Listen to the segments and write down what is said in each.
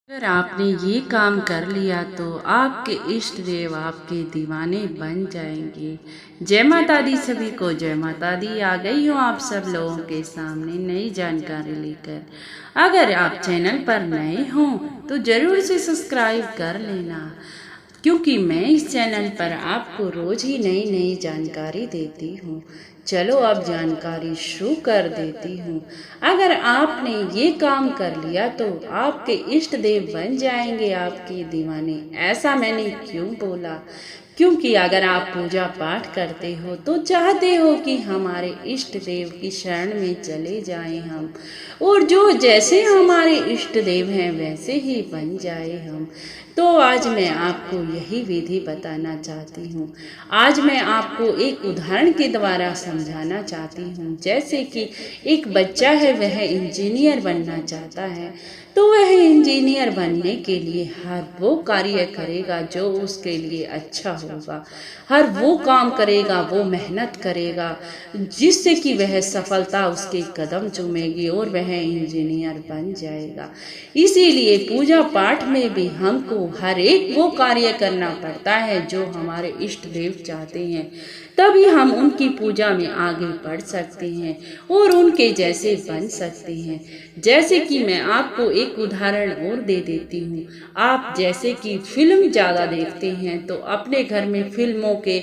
अगर आपने ये काम कर लिया तो आपके इष्ट देव आपके दीवाने बन जाएंगे। जय माता दी सभी को, जय माता दी। आ गई हूँ आप सब लोगों के सामने नई जानकारी लेकर। अगर आप चैनल पर नए हों तो ज़रूर से सब्सक्राइब कर लेना, क्योंकि मैं इस चैनल पर आपको रोज़ ही नई नई जानकारी देती हूँ। चलो अब जानकारी शुरू कर देती हूँ। अगर आपने ये काम कर लिया तो आपके इष्ट देव बन जाएंगे आपके दीवाने। ऐसा मैंने क्यों बोला? क्योंकि अगर आप पूजा पाठ करते हो तो चाहते हो कि हमारे इष्ट देव की शरण में चले जाएं हम, और जो जैसे हमारे इष्ट देव हैं वैसे ही बन जाए हम। तो आज मैं आपको यही विधि बताना चाहती हूँ। आज मैं आपको एक उदाहरण के द्वारा समझाना चाहती हूँ। जैसे कि एक बच्चा है, वह इंजीनियर बनना चाहता है, तो वह इंजीनियर बनने के लिए हर वो कार्य करेगा जो उसके लिए अच्छा होगा। हर वो काम करेगा, वो मेहनत करेगा जिससे कि वह सफलता उसके कदम चूमेगी और वह इंजीनियर बन जाएगा। इसीलिए पूजा पाठ में भी हमको हर एक वो कार्य करना पड़ता है जो हमारे इष्ट देव चाहते हैं, तभी हम उनकी पूजा में आगे बढ़ सकते हैं और उनके जैसे बन सकते हैं। जैसे कि मैं आपको एक उदाहरण और दे देती हूँ। आप जैसे कि फिल्म ज़्यादा देखते हैं तो अपने घर में फिल्मों के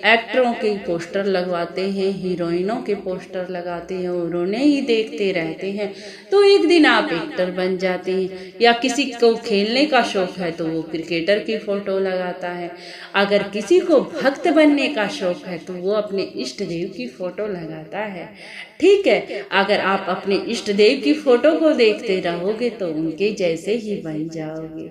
एक्टरों के पोस्टर लगवाते हैं, हीरोइनों के पोस्टर लगाते हैं और उन्हें ही देखते रहते हैं। तो एक दिन आप एक्टर बन जाते हैं। या किसी को खेलने का शौक है तो वो क्रिकेटर की फोटो लगाता है। अगर किसी को भक्त बनने का शौक है तो वो अपने इष्ट देव की फोटो लगाता है। ठीक है, अगर आप अपने इष्ट देव की फोटो को देखते रहोगे तो उनके जैसे ही बन जाओगे।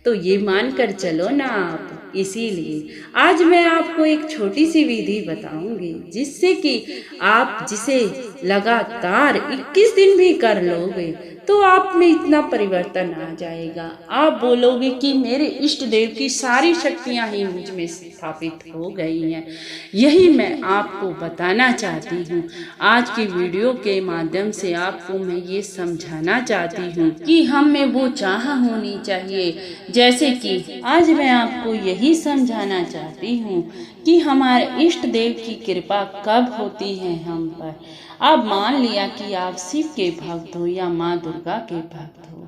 तो ये मानकर चलो ना आप। इसीलिए आज मैं आपको एक छोटी सी विधि बताऊंगी जिससे कि आप जिसे लगातार 21 दिन भी कर लोगे तो आप में इतना परिवर्तन आ जाएगा। आप बोलोगे कि मेरे इष्ट देव की सारी शक्तियां ही मुझ में स्थापित हो गई हैं। यही मैं आपको बताना चाहती हूँ। आज की वीडियो के माध्यम से आपको मैं ये समझाना चाहती हूँ कि हम में वो चाह होनी चाहिए। जैसे कि आज मैं आपको यही समझाना चाहती हूँ कि हमारे इष्ट देव की कृपा कब होती है हम पर। अब मान लिया कि आप शिव के भक्त हो या माँ दुर्गा के भक्त हो,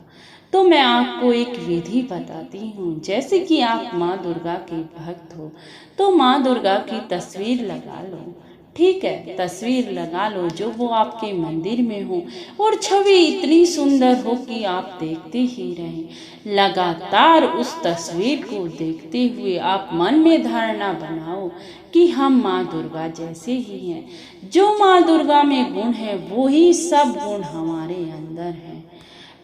तो मैं आपको एक विधि बताती हूँ। जैसे कि आप माँ दुर्गा के भक्त हो तो माँ दुर्गा की तस्वीर लगा लो। ठीक है, तस्वीर लगा लो जो वो आपके मंदिर में हो और छवि इतनी सुंदर हो कि आप देखते ही रहें। लगातार उस तस्वीर को देखते हुए आप मन में धारणा बनाओ कि हम माँ दुर्गा जैसे ही हैं। जो माँ दुर्गा में गुण है वो ही सब गुण हमारे अंदर हैं।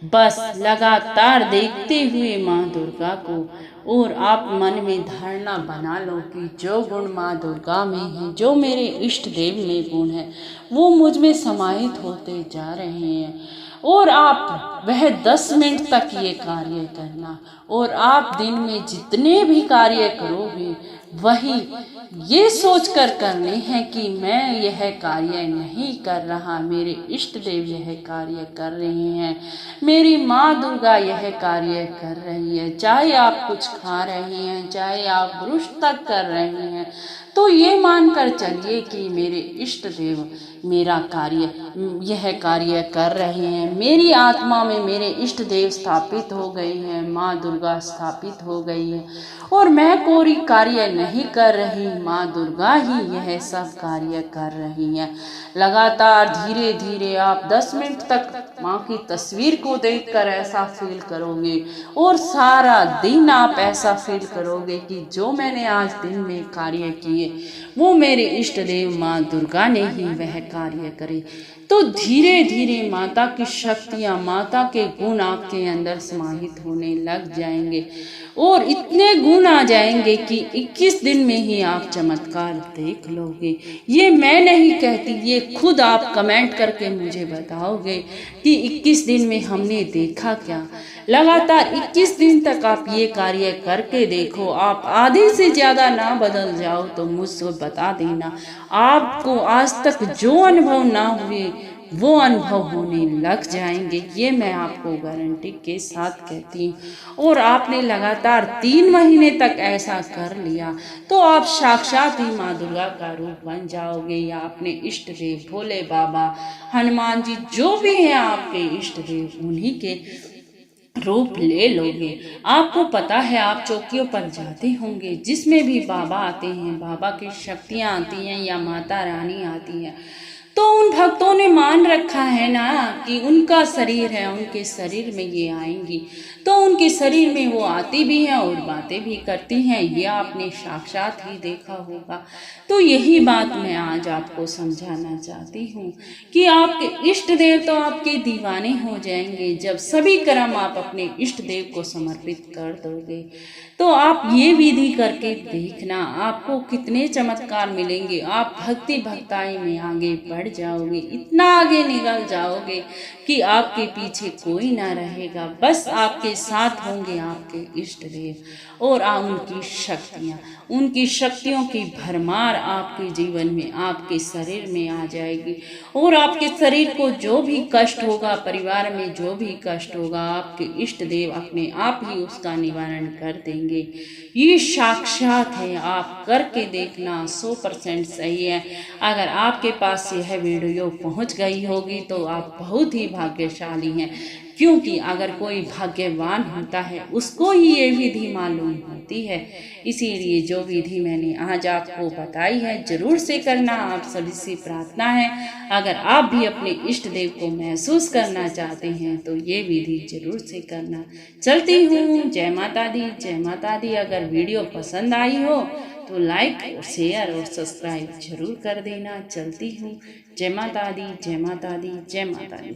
बस लगातार देखते हुए माँ दुर्गा को और आप मन में धारणा बना लो कि जो गुण माँ दुर्गा में है, जो मेरे इष्ट देव में गुण है, वो मुझ में समाहित होते जा रहे हैं। और आप वह 10 मिनट तक ये कार्य करना, और आप दिन में जितने भी कार्य करोगे वही ये सोचकर करने हैं कि मैं यह कार्य नहीं कर रहा, मेरे इष्ट देव यह कार्य कर रहे हैं, मेरी माँ दुर्गा यह कार्य कर रही है। चाहे आप कुछ खा रहे हैं, चाहे आप ब्रुश तक कर रहे हैं, तो ये मानकर चलिए कि मेरे इष्ट देव मेरा कार्य यह कार्य कर रहे हैं। मेरी आत्मा में मेरे इष्ट देव स्थापित हो गए हैं, माँ दुर्गा स्थापित हो गई है और मैं कोई कार्य नहीं कर रही, माँ दुर्गा ही यह सब कार्य कर रही हैं। लगातार धीरे धीरे आप 10 मिनट तक माँ की तस्वीर को देखकर ऐसा फील करोगे और सारा दिन आप ऐसा फील करोगे कि जो मैंने आज दिन में कार्य किए वो मेरे इष्ट देव माँ दुर्गा ने ही वह कार्य करे। तो धीरे धीरे माता की शक्तियाँ, माता के गुण आपके अंदर समाहित होने लग जाएंगे और इतने गुण आ जाएंगे कि 21 दिन में ही आप चमत्कार देख लोगे। ये मैं नहीं कहती, ये खुद आप कमेंट करके मुझे बताओगे कि 21 दिन में हमने देखा क्या। लगातार 21 दिन तक आप ये कार्य करके देखो। आप आधे से ज़्यादा ना बदल जाओ तो मुझसे बता देना। आपको आज तक जो अनुभव ना हुए वो अनुभव होने लग जाएंगे, ये मैं आपको गारंटी के साथ कहती हूँ। और आपने लगातार 3 महीने तक ऐसा कर लिया तो आप साक्षात ही माँ दुर्गा का रूप बन जाओगे, या अपने इष्ट देव भोले बाबा, हनुमान जी, जो भी हैं आपके इष्ट देव, उन्हीं के रूप ले लोगे। आपको पता है, आप चौकियों पर जाते होंगे जिसमें भी बाबा आते हैं, बाबा की शक्तियाँ आती हैं या माता रानी आती हैं, तो उन भक्तों ने मान रखा है ना कि उनका शरीर है, उनके शरीर में ये आएंगी, तो उनके शरीर में वो आती भी हैं और बातें भी करती हैं। ये आपने साक्षात ही देखा होगा। तो यही बात मैं आज आपको समझाना चाहती हूँ कि आपके इष्ट देव तो आपके दीवाने हो जाएंगे जब सभी कर्म आप अपने इष्ट देव को समर्पित कर दोगे। तो आप ये विधि करके देखना, आपको कितने चमत्कार मिलेंगे। आप भक्ति भक्ताई में आगे बढ़ जाओगे, इतना आगे निकल जाओगे कि आपके पीछे कोई ना रहेगा। बस आपके साथ होंगे आपके इष्ट देव और उनकी शक्तियों की भरमार आपके जीवन में, आपके शरीर में आ जाएगी। और आपके शरीर को जो भी कष्ट होगा, परिवार में जो भी कष्ट होगा, आपके इष्ट देव अपने आप ही उसका निवारण कर देंगे। ये साक्षात है, आप करके देखना, 100% सही है। अगर आपके पास यह वीडियो पहुंच गई होगी तो आप बहुत ही भाग्यशाली हैं, क्योंकि अगर कोई भाग्यवान होता है उसको ही ये विधि मालूम होती है। इसीलिए जो विधि मैंने आज आपको बताई है जरूर से करना। आप सभी से प्रार्थना है, अगर आप भी अपने इष्ट देव को महसूस करना चाहते हैं तो ये विधि जरूर से करना। चलती हूँ, जय माता दी, जय माता दी। अगर वीडियो पसंद आई हो तो लाइक और शेयर और सब्सक्राइब जरूर कर देना। चलती हूँ, जय माता दी, जय माता दी, जय माता दी।